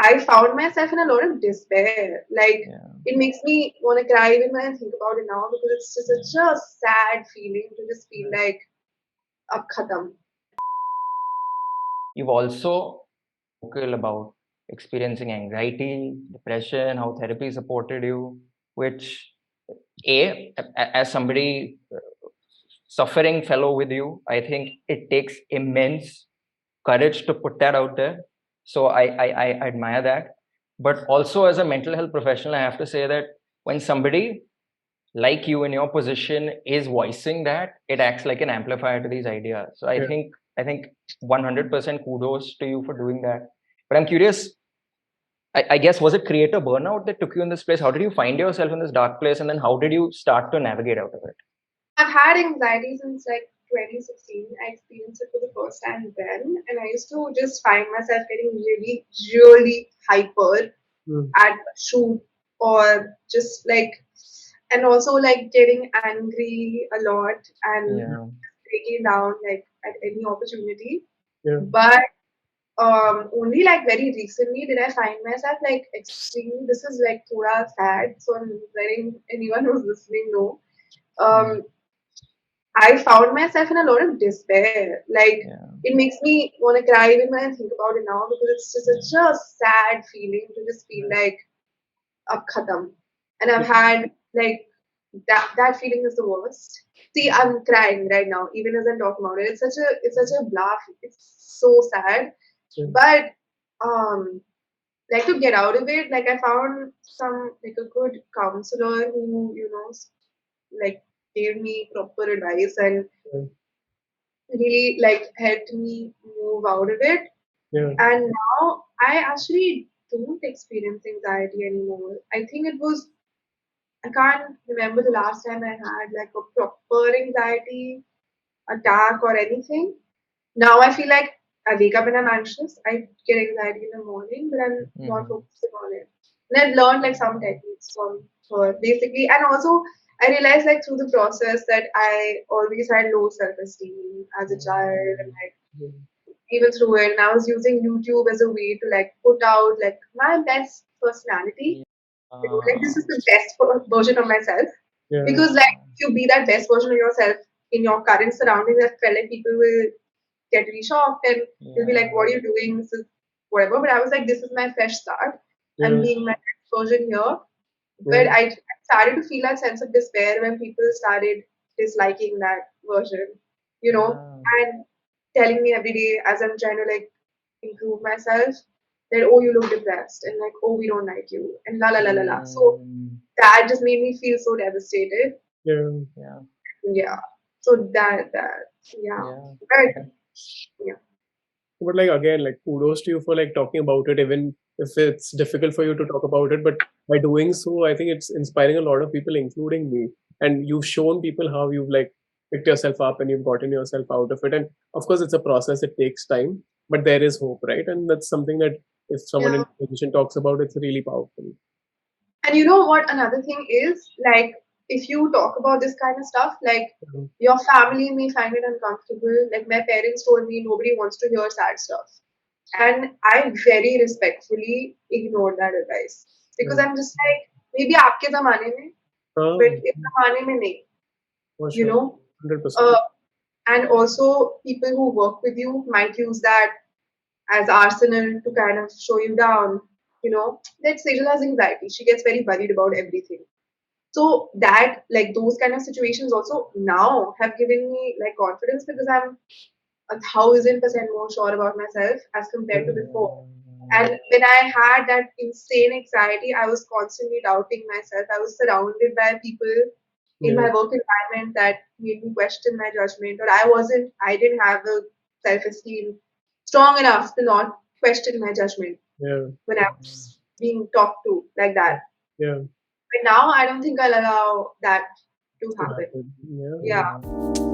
I found myself in a lot of despair. Like, Yeah. it makes me want to cry even when I think about it now, because it's just such a sad feeling to just feel like ab khatam. You've also vocal about experiencing anxiety, depression, how therapy supported you, which as somebody suffering fellow with you, I think it takes immense courage to put that out there. So I admire that. But also as a mental health professional, I have to say that when somebody like you in your position is voicing that, it acts like an amplifier to these ideas. So I think 100% kudos to you for doing that. But I'm curious, I guess, was it creator burnout that took you in this place? How did you find yourself in this dark place, and then how did you start to navigate out of it? I've had anxiety since like 2016. I experienced it for the first time then, and I used to just find myself getting really, really hyper at a shoot, or just like, and also like getting angry a lot and Yeah. breaking down like at any opportunity. Yeah. But only like very recently did I find myself like extremely, this is like thoda sad, so I'm letting anyone who's listening know. Um, I found myself in a lot of despair. Like, Yeah. it makes me want to cry even when I think about it now, because it's just such a sad feeling to just feel like ab khatam. And I've had like that feeling is the worst. See, I'm crying right now, even as I'm talking about it. It's such a bluff. It's so sad. But um like to get out of it, like I found some like a good counselor who, like gave me proper advice and really like helped me move out of it. Yeah. And now I actually don't experience anxiety anymore. I think I can't remember the last time I had like a proper anxiety attack or anything. Now I feel like I wake up and I'm anxious. I get anxiety in the morning, but I'm not focusing on it. And I've learned like some techniques from her basically. And also I realized like through the process that I always had low self-esteem as a child, and like even through it, and I was using YouTube as a way to like put out like my best personality. Like this is the best version of myself. Yeah. Because like if you be that best version of yourself in your current surroundings, I felt like people will get really shocked and they'll be like, "What are you doing? This is whatever." But I was like, "This is my fresh start. I'm Yeah. being my best version here." But Yeah. I started to feel that sense of despair when people started disliking that version, and telling me every day as I'm trying to like improve myself that, "Oh, you look depressed," and like, "Oh, we don't like you," and la la la la la. So that just made me feel so devastated. Yeah. Yeah. Yeah. So that yeah. Yeah. But yeah. But like again, like kudos to you for like talking about it, even if it's difficult for you to talk about it. But by doing so, I think it's inspiring a lot of people, including me. And you've shown people how you've like picked yourself up and you've gotten yourself out of it. And of course, it's a process; it takes time, but there is hope, right? And that's something that if someone in Yeah. the position talks about, it's really powerful. And you know what? Another thing is like if you talk about this kind of stuff, like Mhm. your family may find it uncomfortable. Like my parents told me nobody wants to hear sad stuff. And I very respectfully ignored that advice. Because Yeah. I'm just like, maybe आपके ज़माने में, but इस ज़माने में नहीं, For you sure, know? 100%. Uh, and also people who work with you might use that as arsenal to kind of show you down. Like Sejal has anxiety. She gets very worried about everything. So that like those kind of situations also now have given me like confidence, because I'm 1,000% more sure about myself as compared to before. And when I had that insane anxiety, I was constantly doubting myself. I was surrounded by people in Yeah. my work environment that made me question my judgment, or I didn't have the self esteem strong enough to not question my judgment Yeah. when I was being talked to like that. Yeah. But now I don't think I'll allow that to To happen. happen. Yeah. Yeah.